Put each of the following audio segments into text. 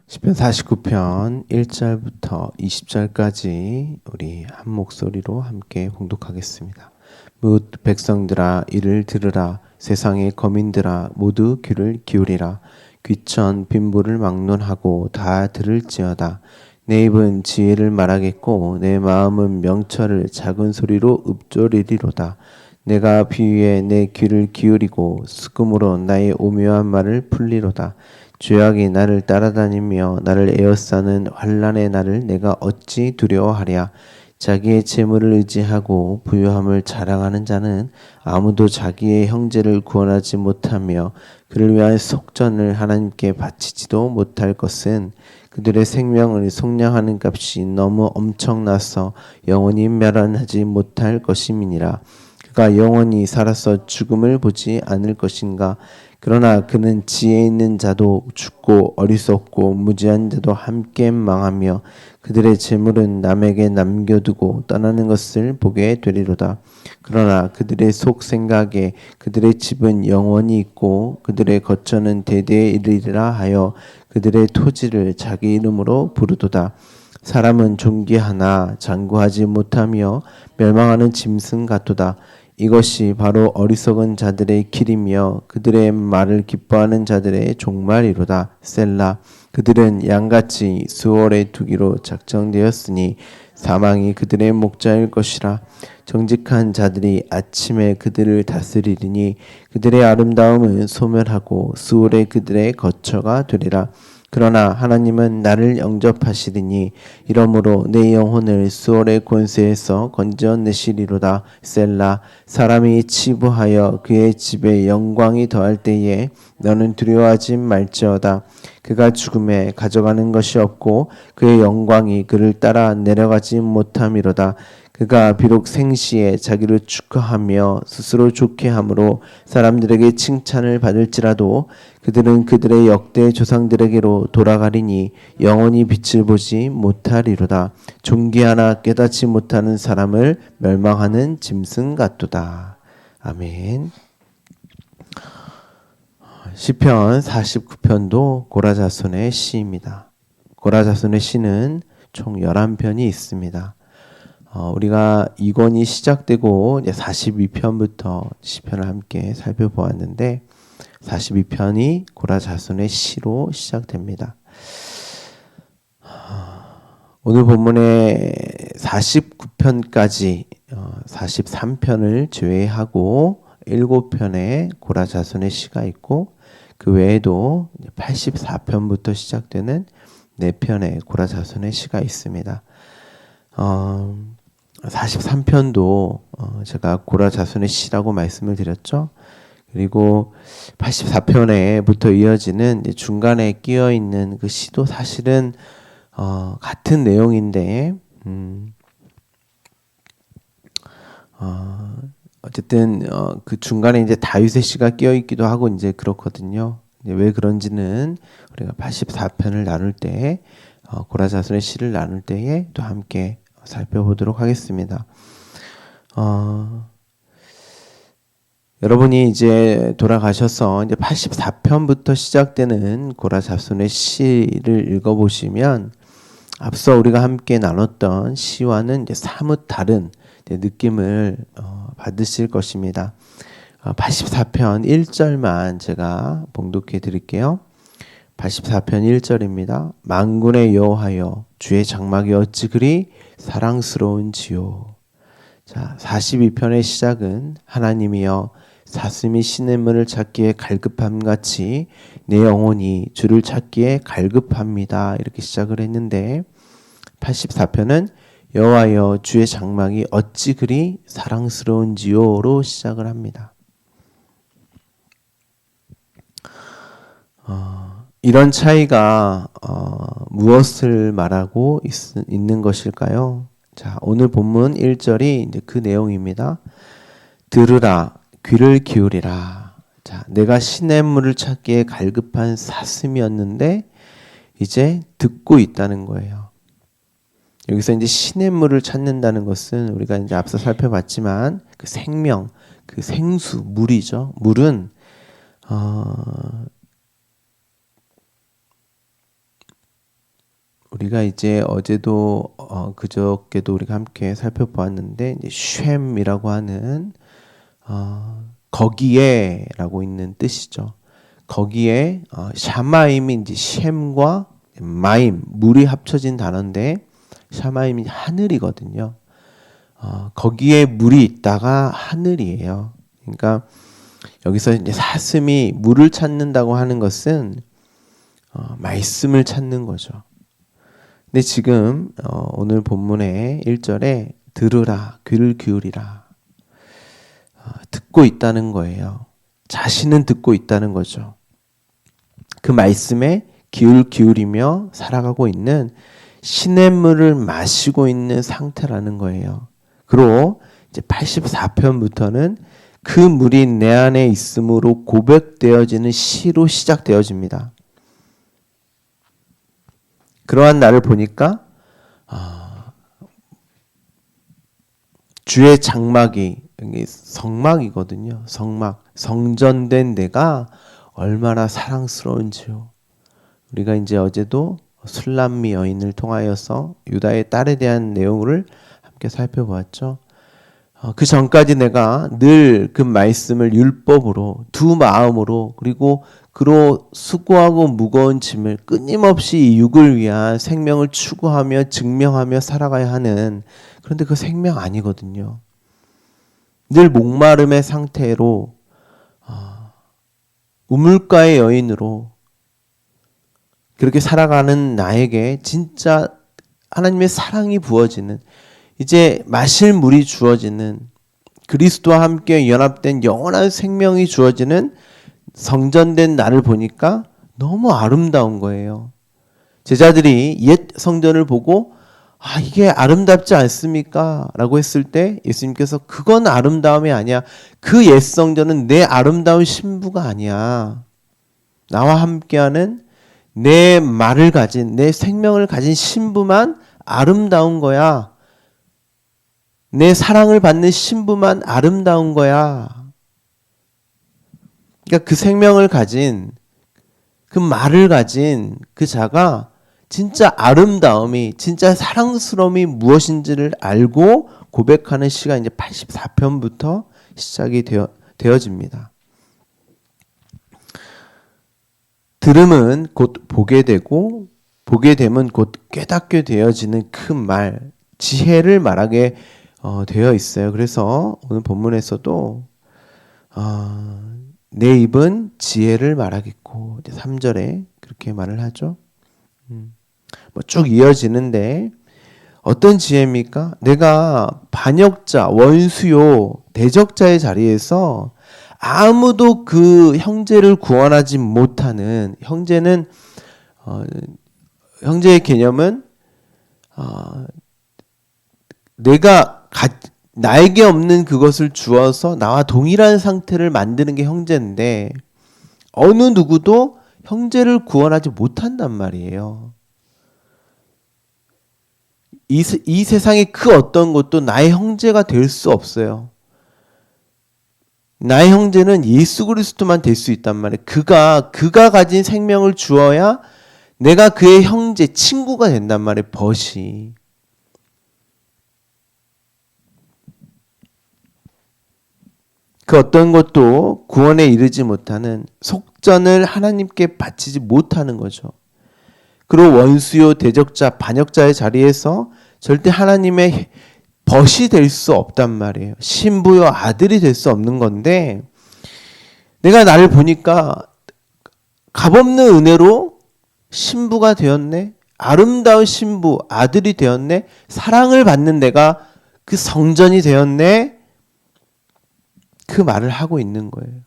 시편 49편 1절부터 20절까지 우리 한 목소리로 함께 봉독하겠습니다. 뭇 백성들아 이를 들으라. 세상의 거민들아 모두 귀를 기울이라. 귀천 빈볼을 막론하고 다 들을지어다. 내 입은 지혜를 말하겠고 내 마음은 명철을 작은 소리로 읊조리리로다. 내가 비위에 내 귀를 기울이고 수금으로 나의 오묘한 말을 풀리로다. 죄악이 나를 따라다니며 나를 에워싸는 환난의 날을 내가 어찌 두려워하랴. 자기의 재물을 의지하고 부유함을 자랑하는 자는 아무도 자기의 형제를 구원하지 못하며 그를 위한 속전을 하나님께 바치지도 못할 것은 그들의 생명을 속량하는 값이 너무 엄청나서 영원히 멸한하지 못할 것임이니라. 그가 영원히 살아서 죽음을 보지 않을 것인가. 그러나 그는 지혜 있는 자도 죽고 어리석고 무지한 자도 함께 망하며 그들의 재물은 남에게 남겨두고 떠나는 것을 보게 되리로다. 그러나 그들의 속 생각에 그들의 집은 영원히 있고 그들의 거처는 대대에 이르리라 하여 그들의 토지를 자기 이름으로 부르도다. 사람은 존귀하나 장구하지 못하며 멸망하는 짐승 같도다. 이것이 바로 어리석은 자들의 길이며 그들의 말을 기뻐하는 자들의 종말이로다. 셀라. 그들은 양같이 수월에 두기로 작정되었으니 사망이 그들의 목자일 것이라. 정직한 자들이 아침에 그들을 다스리리니 그들의 아름다움은 소멸하고 수월에 그들의 거처가 되리라. 그러나 하나님은 나를 영접하시리니 이러므로 내 영혼을 수월의 권세에서 건져내시리로다. 셀라. 사람이 치부하여 그의 집에 영광이 더할 때에 너는 두려워하지 말지어다. 그가 죽음에 가져가는 것이 없고 그의 영광이 그를 따라 내려가지 못함이로다. 그가 비록 생시에 자기를 축하하며 스스로 좋게 함으로 사람들에게 칭찬을 받을지라도 그들은 그들의 역대 조상들에게로 돌아가리니 영원히 빛을 보지 못하리로다. 존귀하나 깨닫지 못하는 사람을 멸망하는 짐승 같도다. 아멘. 시편 49편도 고라자손의 시입니다. 고라자손의 시는 총 11편이 있습니다. 우리가 2권이 시작되고 이제 42편부터 시편을 함께 살펴보았는데 42편이 고라자손의 시로 시작됩니다. 오늘 본문의 49편까지 43편을 제외하고 7편의 고라자손의 시가 있고 그 외에도 84편부터 시작되는 4편의 고라자손의 시가 있습니다. 43편도 제가 고라자손의 시라고 말씀을 드렸죠. 그리고 84편에부터 이어지는 중간에 끼어 있는 그 시도 사실은 같은 내용인데 어쨌든 그 중간에 이제 다윗의 시가 끼어 있기도 하고 이제 그렇거든요. 이제 왜 그런지는 우리가 84편을 나눌 때 고라자손의 시를 나눌 때에 또 함께 살펴보도록 하겠습니다. 여러분이 이제 돌아가셔서 이제 84편부터 시작되는 고라자손의 시를 읽어보시면 앞서 우리가 함께 나눴던 시와는 이제 사뭇 다른 느낌을 받으실 것입니다. 84편 1절만 제가 봉독해 드릴게요. 84편 1절입니다. 만군의 여호와여 주의 장막이 어찌 그리 사랑스러운지요. 자, 42편의 시작은 하나님이여 사슴이 시냇물을 찾기에 갈급함같이 내 영혼이 주를 찾기에 갈급합니다. 이렇게 시작을 했는데 84편은 여호와여 주의 장막이 어찌 그리 사랑스러운지요로 시작을 합니다. 이런 차이가 무엇을 말하고 있는 것일까요? 자, 오늘 본문 1절이 이제 그 내용입니다. 들으라, 귀를 기울이라. 자, 내가 시냇물을 찾기에 갈급한 사슴이었는데 이제 듣고 있다는 거예요. 여기서 이제 시냇물을 찾는다는 것은 우리가 이제 앞서 살펴봤지만 그 생명, 그 생수, 물이죠. 물은 우리가 이제 어제도 그저께도 우리가 함께 살펴보았는데 이제 쉔이라고 하는 거기에라고 있는 뜻이죠. 거기에 샤마임이 이제 쉔과 마임 물이 합쳐진 단어인데 샤마임이 하늘이거든요. 거기에 물이 있다가 하늘이에요. 그러니까 여기서 이제 사슴이 물을 찾는다고 하는 것은 말씀을 찾는 거죠. 근데 지금 오늘 본문의 1절에 들으라, 귀를 기울이라 듣고 있다는 거예요. 자신은 듣고 있다는 거죠. 그 말씀에 귀를 기울이며 살아가고 있는 시냇물을 마시고 있는 상태라는 거예요. 그리고 이제 84편부터는 그 물이 내 안에 있음으로 고백되어지는 시로 시작되어집니다. 그러한 나를 보니까 주의 장막이 성막이거든요. 성막, 성전된 내가 얼마나 사랑스러운지요. 우리가 이제 어제도 술람미 여인을 통하여서 유다의 딸에 대한 내용을 함께 살펴보았죠. 그 전까지 내가 늘 그 말씀을 율법으로 두 마음으로 그리고 그로 수고하고 무거운 짐을 끊임없이 이 육을 위한 생명을 추구하며 증명하며 살아가야 하는, 그런데 그 생명 아니거든요. 늘 목마름의 상태로 우물가의 여인으로 그렇게 살아가는 나에게 진짜 하나님의 사랑이 부어지는, 이제 마실 물이 주어지는, 그리스도와 함께 연합된 영원한 생명이 주어지는 성전된 나를 보니까 너무 아름다운 거예요. 제자들이 옛 성전을 보고 이게 아름답지 않습니까? 라고 했을 때 예수님께서 그건 아름다움이 아니야. 그 옛 성전은 내 아름다운 신부가 아니야. 나와 함께하는 내 말을 가진, 내 생명을 가진 신부만 아름다운 거야. 내 사랑을 받는 신부만 아름다운 거야. 그러니까 그 생명을 가진, 그 말을 가진 그 자가 진짜 아름다움이, 진짜 사랑스러움이 무엇인지를 알고 고백하는 시가 이제 84편부터 시작이 되어집니다. 들음은 곧 보게 되고, 보게 되면 곧 깨닫게 되어지는 큰 말, 지혜를 말하게 되어 있어요. 그래서 오늘 본문에서도 내 입은 지혜를 말하겠고, 3절에 그렇게 말을 하죠. 쭉 이어지는데 어떤 지혜입니까? 내가 반역자, 원수요, 대적자의 자리에서 아무도 그 형제를 구원하지 못하는, 형제는 형제의 개념은 내가 나에게 없는 그것을 주어서 나와 동일한 상태를 만드는 게 형제인데 어느 누구도 형제를 구원하지 못한단 말이에요. 이 세상의 그 어떤 것도 나의 형제가 될 수 없어요. 나의 형제는 예수 그리스도만 될 수 있단 말이에요. 그가 가진 생명을 주어야 내가 그의 형제, 친구가 된단 말이에요. 벗이. 그 어떤 것도 구원에 이르지 못하는, 속전을 하나님께 바치지 못하는 거죠. 그리고 원수요, 대적자, 반역자의 자리에서 절대 하나님의 벗이 될 수 없단 말이에요. 신부요, 아들이 될 수 없는 건데, 내가 나를 보니까 값없는 은혜로 신부가 되었네, 아름다운 신부, 아들이 되었네, 사랑을 받는 내가 그 성전이 되었네, 그 말을 하고 있는 거예요.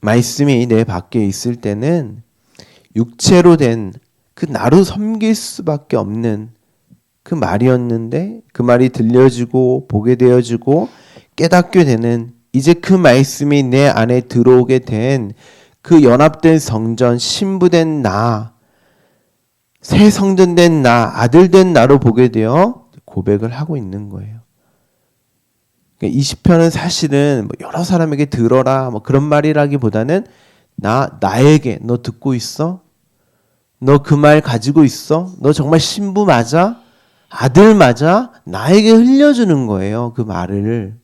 말씀이 내 밖에 있을 때는 육체로 된 그 나로 섬길 수밖에 없는 그 말이었는데, 그 말이 들려지고 보게 되어지고 깨닫게 되는, 이제 그 말씀이 내 안에 들어오게 된 그 연합된 성전, 신부된 나, 새 성전된 나, 아들된 나로 보게 되어 고백을 하고 있는 거예요. 이 시편은 사실은 여러 사람에게 들어라 그런 말이라기보다는 나에게 너 듣고 있어? 너 그 말 가지고 있어? 너 정말 신부 맞아? 아들 맞아? 나에게 흘려주는 거예요. 그 말을.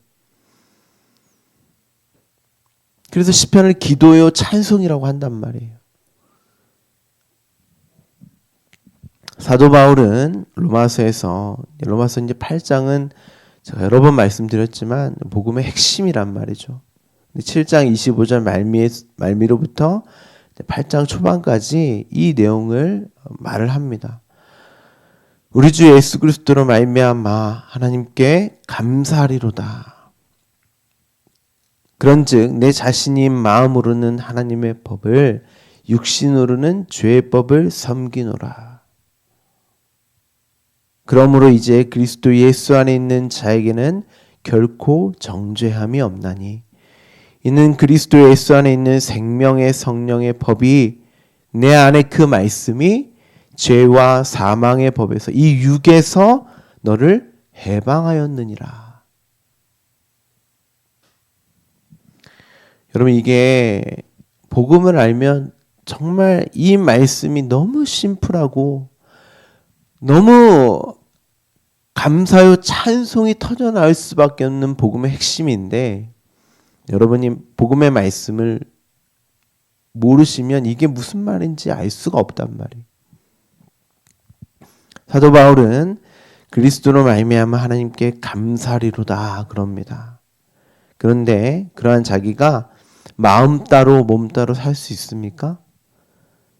그래서 시편을 기도요 찬송이라고 한단 말이에요. 사도 바울은 로마서 이제 8장은 제가 여러 번 말씀드렸지만 복음의 핵심이란 말이죠. 7장 25절 말미로부터 8장 초반까지 이 내용을 말을 합니다. 우리 주 예수 그리스도로 말미암아 하나님께 감사하리로다. 그런즉 내 자신이 마음으로는 하나님의 법을 육신으로는 죄의 법을 섬기노라. 그러므로 이제 그리스도 예수 안에 있는 자에게는 결코 정죄함이 없나니 이는 그리스도 예수 안에 있는 생명의 성령의 법이 내 안에 그 말씀이 죄와 사망의 법에서 이 육에서 너를 해방하였느니라. 여러분 이게 복음을 알면 정말 이 말씀이 너무 심플하고 너무 감사요 찬송이 터져나올 수밖에 없는 복음의 핵심인데 여러분이 복음의 말씀을 모르시면 이게 무슨 말인지 알 수가 없단 말이에요. 사도 바울은 그리스도로 말미암아 하나님께 감사리로다 그럽니다. 그런데 그러한 자기가 마음 따로 몸 따로 살 수 있습니까?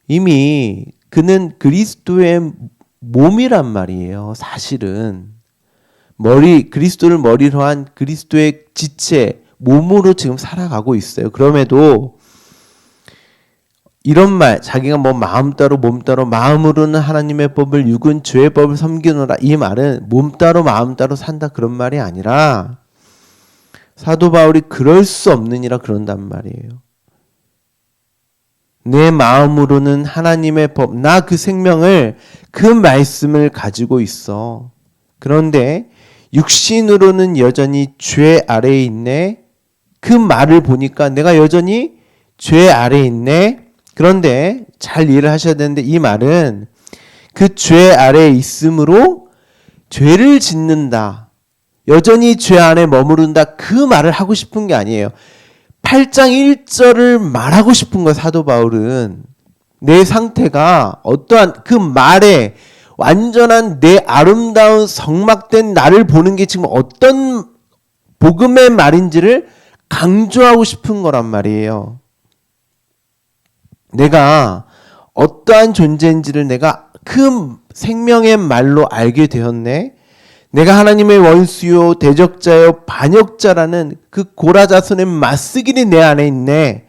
이미 그는 그리스도의 몸이란 말이에요. 사실은 그리스도를 머리로 한 그리스도의 지체 몸으로 지금 살아가고 있어요. 그럼에도 이런 말, 자기가 마음 따로 몸 따로 마음으로는 하나님의 법을 육은 죄의 법을 섬기노라. 이 말은 몸 따로 마음 따로 산다 그런 말이 아니라 사도 바울이 그럴 수 없느니라 그런단 말이에요. 내 마음으로는 하나님의 법, 나 그 생명을 그 말씀을 가지고 있어. 그런데 육신으로는 여전히 죄 아래에 있네. 그 말을 보니까 내가 여전히 죄 아래에 있네. 그런데 잘 이해를 하셔야 되는데 이 말은 그 죄 아래에 있음으로 죄를 짓는다. 여전히 죄 안에 머무른다. 그 말을 하고 싶은 게 아니에요. 8장 1절을 말하고 싶은 거예요. 사도 바울은. 내 상태가 어떠한 그 말에 완전한 내 아름다운 성막된 나를 보는 게 지금 어떤 복음의 말인지를 강조하고 싶은 거란 말이에요. 내가 어떠한 존재인지를 내가 그 생명의 말로 알게 되었네. 내가 하나님의 원수요 대적자요 반역자라는 그 고라자손의 맞쓰기이 내 안에 있네.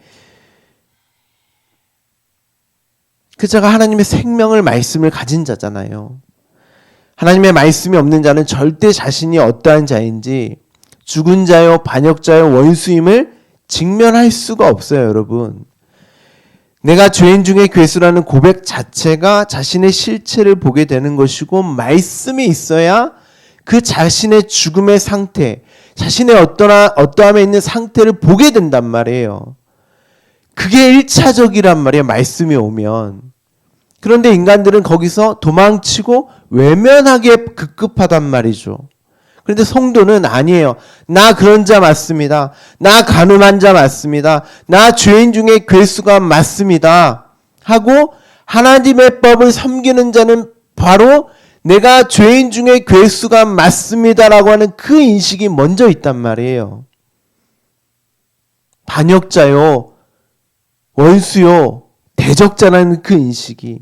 그 자가 하나님의 생명을 말씀을 가진 자잖아요. 하나님의 말씀이 없는 자는 절대 자신이 어떠한 자인지 죽은 자요 반역자요 원수임을 직면할 수가 없어요. 여러분. 내가 죄인 중에 괴수라는 고백 자체가 자신의 실체를 보게 되는 것이고 말씀이 있어야 그 자신의 죽음의 상태, 자신의 어떠함에 있는 상태를 보게 된단 말이에요. 그게 1차적이란 말이에요. 말씀이 오면. 그런데 인간들은 거기서 도망치고 외면하기에 급급하단 말이죠. 그런데 성도는 아니에요. 나 그런 자 맞습니다. 나 간음한 자 맞습니다. 나 죄인 중에 괴수가 맞습니다. 하고 하나님의 법을 섬기는 자는 바로 내가 죄인 중에 괴수가 맞습니다라고 하는 그 인식이 먼저 있단 말이에요. 반역자요, 원수요, 대적자라는 그 인식이.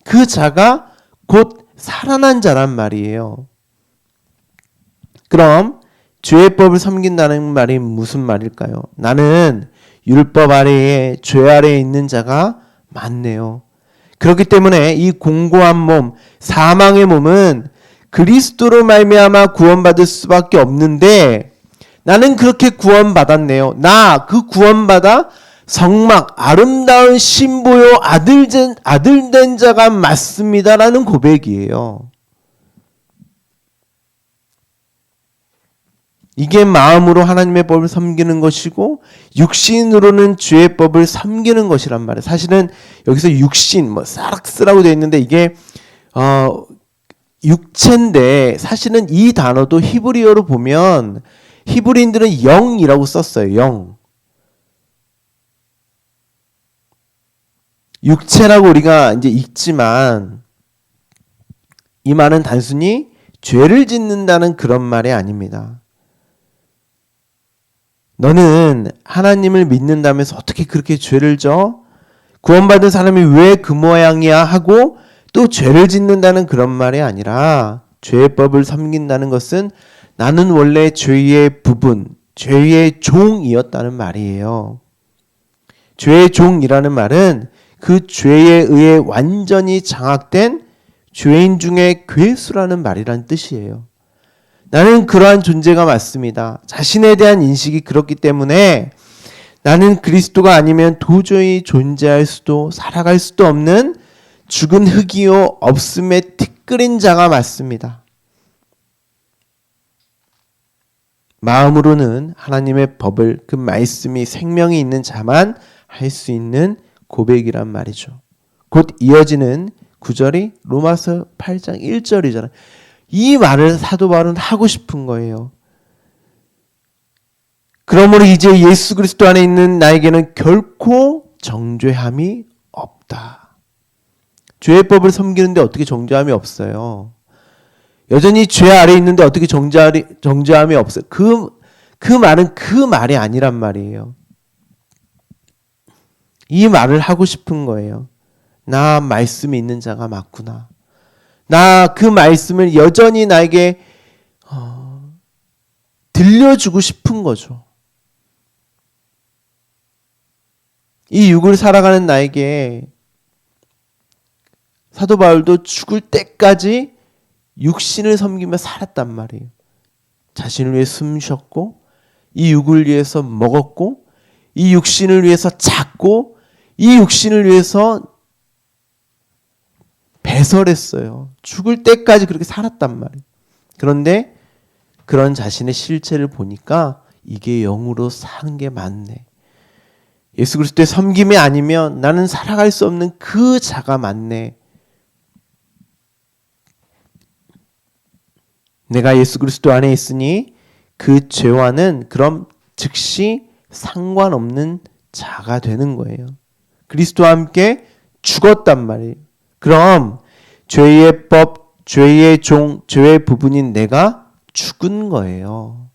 그 자가 곧 살아난 자란 말이에요. 그럼 죄의 법을 섬긴다는 말이 무슨 말일까요? 나는 율법 아래에 죄 아래에 있는 자가 많네요. 그렇기 때문에 이 공고한 몸, 사망의 몸은 그리스도로 말미암아 구원받을 수밖에 없는데 나는 그렇게 구원받았네요. 나 그 구원받아 성막 아름다운 신부요 아들된 자가 맞습니다라는 고백이에요. 이게 마음으로 하나님의 법을 섬기는 것이고 육신으로는 죄의 법을 섬기는 것이란 말이에요. 사실은 여기서 육신, 사락스라고 되어 있는데 이게 육체인데 사실은 이 단어도 히브리어로 보면 히브리인들은 영이라고 썼어요. 영. 육체라고 우리가 이제 읽지만 이 말은 단순히 죄를 짓는다는 그런 말이 아닙니다. 너는 하나님을 믿는다면서 어떻게 그렇게 죄를 져? 구원받은 사람이 왜 그 모양이야 하고 또 죄를 짓는다는 그런 말이 아니라 죄의 법을 섬긴다는 것은 나는 원래 죄의 부분, 죄의 종이었다는 말이에요. 죄의 종이라는 말은 그 죄에 의해 완전히 장악된 죄인 중에 괴수라는 말이란 뜻이에요. 나는 그러한 존재가 맞습니다. 자신에 대한 인식이 그렇기 때문에 나는 그리스도가 아니면 도저히 존재할 수도 살아갈 수도 없는 죽은 흙이요 없음에 티끌인 자가 맞습니다. 마음으로는 하나님의 법을 그 말씀이 생명이 있는 자만 할 수 있는 고백이란 말이죠. 곧 이어지는 9절이 로마서 8장 1절이잖아요. 이 말을 사도 바울은 하고 싶은 거예요. 그러므로 이제 예수 그리스도 안에 있는 나에게는 결코 정죄함이 없다. 죄의 법을 섬기는데 어떻게 정죄함이 없어요? 여전히 죄 아래 있는데 어떻게 정죄함이 없어요? 그 말은 그 말이 아니란 말이에요. 이 말을 하고 싶은 거예요. 나 말씀이 있는 자가 맞구나. 나 그 말씀을 여전히 나에게 들려주고 싶은 거죠. 이 육을 살아가는 나에게 사도 바울도 죽을 때까지 육신을 섬기며 살았단 말이에요. 자신을 위해 숨 쉬었고 이 육을 위해서 먹었고 이 육신을 위해서 잤고 이 육신을 위해서 배설했어요. 죽을 때까지 그렇게 살았단 말이에요. 그런데 그런 자신의 실체를 보니까 이게 영으로 사는 게 맞네. 예수 그리스도의 섬김이 아니면 나는 살아갈 수 없는 그 자가 맞네. 내가 예수 그리스도 안에 있으니 그 죄와는 그럼 즉시 상관없는 자가 되는 거예요. 그리스도와 함께 죽었단 말이에요. 그럼 죄의 법, 죄의 종, 죄의 부분인 내가 죽은 거예요.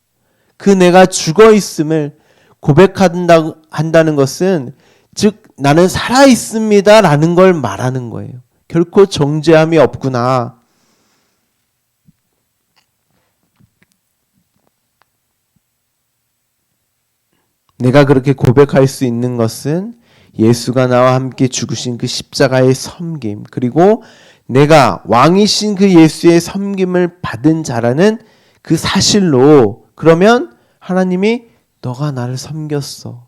그 내가 죽어 있음을 고백한다는 것은 즉 나는 살아 있습니다라는 걸 말하는 거예요. 결코 정죄함이 없구나. 내가 그렇게 고백할 수 있는 것은 예수가 나와 함께 죽으신 그 십자가의 섬김, 그리고 내가 왕이신 그 예수의 섬김을 받은 자라는 그 사실로, 그러면 하나님이 너가 나를 섬겼어.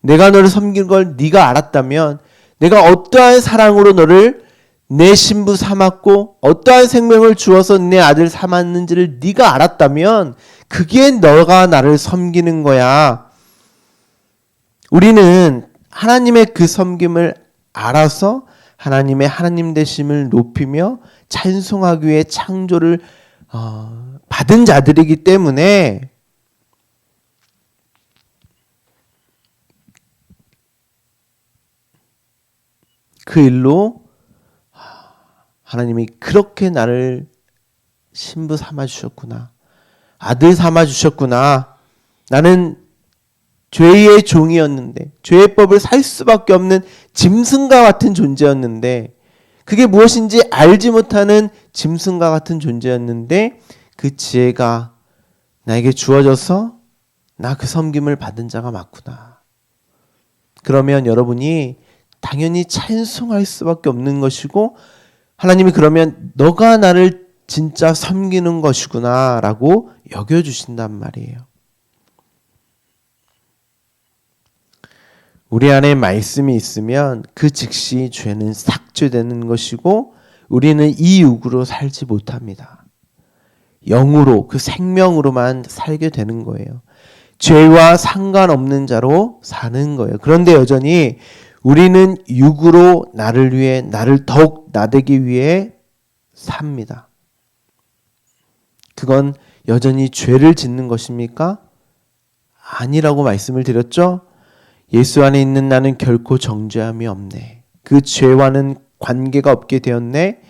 내가 너를 섬긴 걸 네가 알았다면, 내가 어떠한 사랑으로 너를 내 신부 삼았고 어떠한 생명을 주어서 내 아들 삼았는지를 네가 알았다면 그게 너가 나를 섬기는 거야. 우리는 하나님의 그 섬김을 알아서 하나님의 하나님 되심을 높이며 찬송하기 위해 창조를 받은 자들이기 때문에 그 일로 하나님이 그렇게 나를 신부 삼아주셨구나. 아들 삼아주셨구나. 나는 죄의 종이었는데, 죄의 법을 살 수밖에 없는 짐승과 같은 존재였는데, 그게 무엇인지 알지 못하는 짐승과 같은 존재였는데 그 지혜가 나에게 주어져서 나 그 섬김을 받은 자가 맞구나. 그러면 여러분이 당연히 찬송할 수밖에 없는 것이고, 하나님이 그러면 너가 나를 진짜 섬기는 것이구나 라고 여겨주신단 말이에요. 우리 안에 말씀이 있으면 그 즉시 죄는 삭제되는 것이고 우리는 이 육으로 살지 못합니다. 영으로 그 생명으로만 살게 되는 거예요. 죄와 상관없는 자로 사는 거예요. 그런데 여전히 우리는 육으로 나를 위해 나를 더욱 나되기 위해 삽니다. 그건 여전히 죄를 짓는 것입니까? 아니라고 말씀을 드렸죠? 예수 안에 있는 나는 결코 정죄함이 없네. 그 죄와는 관계가 없게 되었네.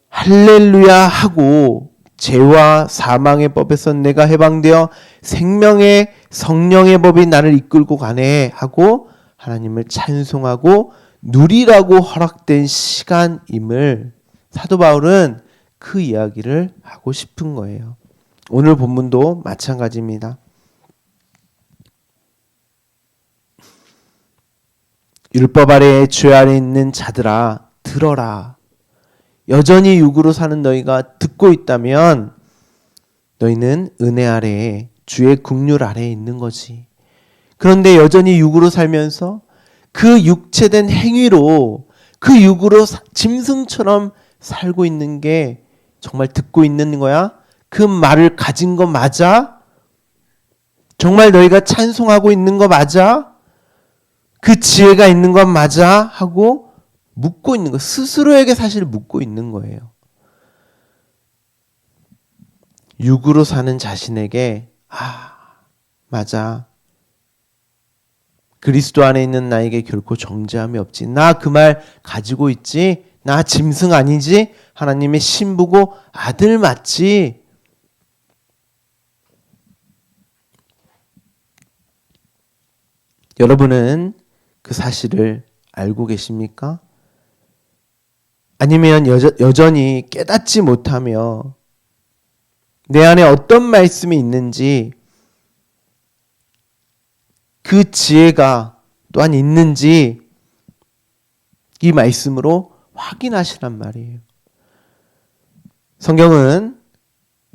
할렐루야 하고 죄와 사망의 법에서 내가 해방되어 생명의 성령의 법이 나를 이끌고 가네 하고 하나님을 찬송하고 누리라고 허락된 시간임을 사도 바울은 그 이야기를 하고 싶은 거예요. 오늘 본문도 마찬가지입니다. 율법 아래에 죄 아래 있는 자들아 들어라. 여전히 육으로 사는 너희가 듣고 있다면 너희는 은혜 아래에 주의 긍휼 아래에 있는 거지. 그런데 여전히 육으로 살면서 그 육체된 행위로 그 육으로 짐승처럼 살고 있는 게 정말 듣고 있는 거야? 그 말을 가진 거 맞아? 정말 너희가 찬송하고 있는 거 맞아? 그 지혜가 있는 건 맞아? 하고 묻고 있는 거. 스스로에게 사실 묻고 있는 거예요. 육으로 사는 자신에게 맞아. 그리스도 안에 있는 나에게 결코 정죄함이 없지. 나 그 말 가지고 있지. 나 짐승 아니지. 하나님의 신부고 아들 맞지. 여러분은 그 사실을 알고 계십니까? 아니면 여전히 깨닫지 못하며 내 안에 어떤 말씀이 있는지 그 지혜가 또한 있는지 이 말씀으로 확인하시란 말이에요. 성경은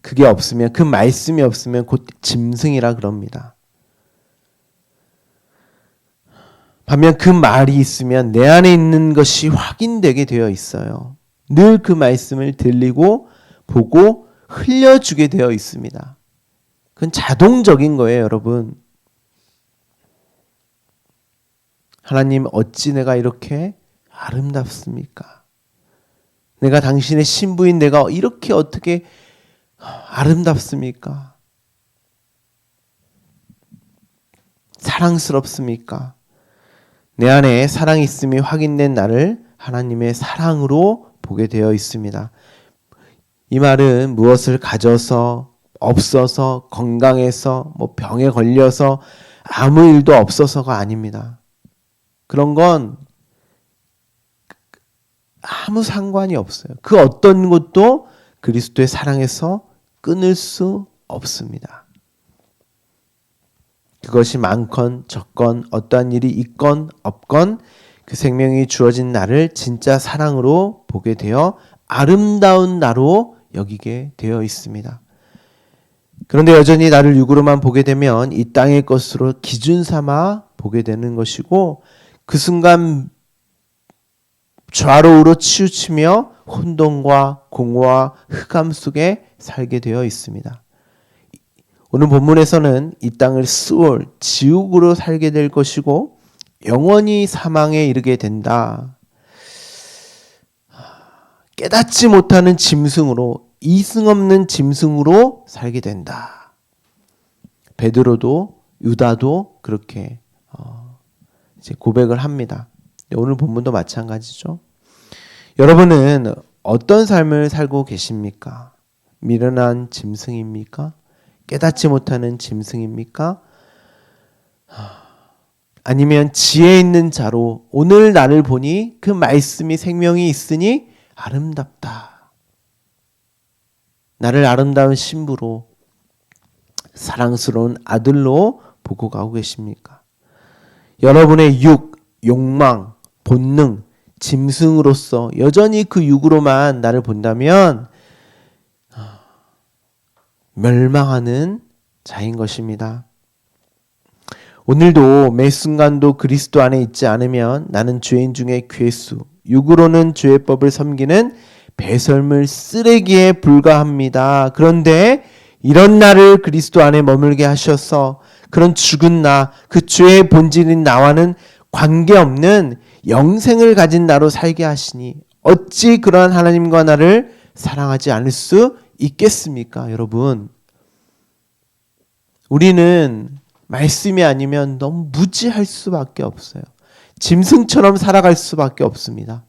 그게 없으면, 그 말씀이 없으면 곧 짐승이라 그럽니다. 반면 그 말이 있으면 내 안에 있는 것이 확인되게 되어 있어요. 늘 그 말씀을 들리고 보고 흘려주게 되어 있습니다. 그건 자동적인 거예요, 여러분. 하나님, 어찌 내가 이렇게 아름답습니까? 내가 당신의 신부인 내가 이렇게 어떻게 아름답습니까? 사랑스럽습니까? 내 안에 사랑이 있음이 확인된 나를 하나님의 사랑으로 보게 되어 있습니다. 이 말은 무엇을 가져서, 없어서, 건강해서, 병에 걸려서, 아무 일도 없어서가 아닙니다. 그런 건 아무 상관이 없어요. 그 어떤 것도 그리스도의 사랑에서 끊을 수 없습니다. 그것이 많건 적건 어떠한 일이 있건 없건 그 생명이 주어진 나를 진짜 사랑으로 보게 되어 아름다운 나로 여기게 되어 있습니다. 그런데 여전히 나를 육으로만 보게 되면 이 땅의 것으로 기준 삼아 보게 되는 것이고 그 순간 좌로우로 치우치며 혼돈과 공허와 흑암 속에 살게 되어 있습니다. 오늘 본문에서는 이 땅을 스올, 지옥으로 살게 될 것이고 영원히 사망에 이르게 된다. 깨닫지 못하는 짐승으로, 이승 없는 짐승으로 살게 된다. 베드로도 유다도 그렇게 이제 고백을 합니다. 오늘 본문도 마찬가지죠. 여러분은 어떤 삶을 살고 계십니까? 미련한 짐승입니까? 깨닫지 못하는 짐승입니까? 아니면 지혜 있는 자로 오늘 나를 보니 그 말씀이 생명이 있으니 아름답다. 나를 아름다운 신부로 사랑스러운 아들로 보고 가고 계십니까? 여러분의 욕망, 본능, 짐승으로서 여전히 그 육으로만 나를 본다면 멸망하는 자인 것입니다. 오늘도 매 순간도 그리스도 안에 있지 않으면 나는 죄인 중에 괴수, 육으로는 죄의 법을 섬기는 배설물 쓰레기에 불과합니다. 그런데 이런 나를 그리스도 안에 머물게 하셔서 그런 죽은 나, 그 죄의 본질인 나와는 관계없는 영생을 가진 나로 살게 하시니 어찌 그러한 하나님과 나를 사랑하지 않을 수 있겠습니까? 여러분, 우리는 말씀이 아니면 너무 무지할 수밖에 없어요. 짐승처럼 살아갈 수밖에 없습니다.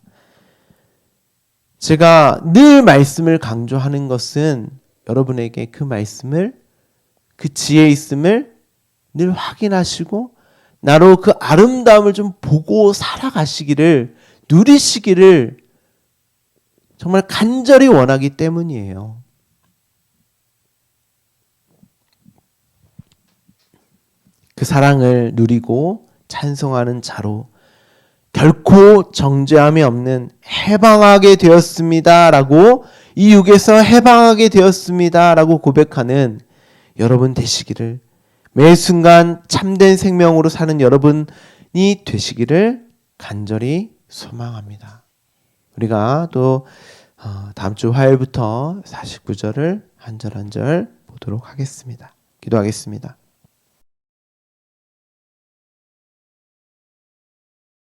제가 늘 말씀을 강조하는 것은 여러분에게 그 말씀을, 그 지혜 있음을 늘 확인하시고 나로 그 아름다움을 좀 보고 살아가시기를, 누리시기를 정말 간절히 원하기 때문이에요. 그 사랑을 누리고 찬송하는 자로 결코 정죄함이 없는 해방하게 되었습니다 라고, 이 육에서 해방하게 되었습니다 라고 고백하는 여러분 되시기를, 매 순간 참된 생명으로 사는 여러분이 되시기를 간절히 소망합니다. 우리가 또 다음 주 화요일부터 49절을 한 절 한 절 보도록 하겠습니다. 기도하겠습니다.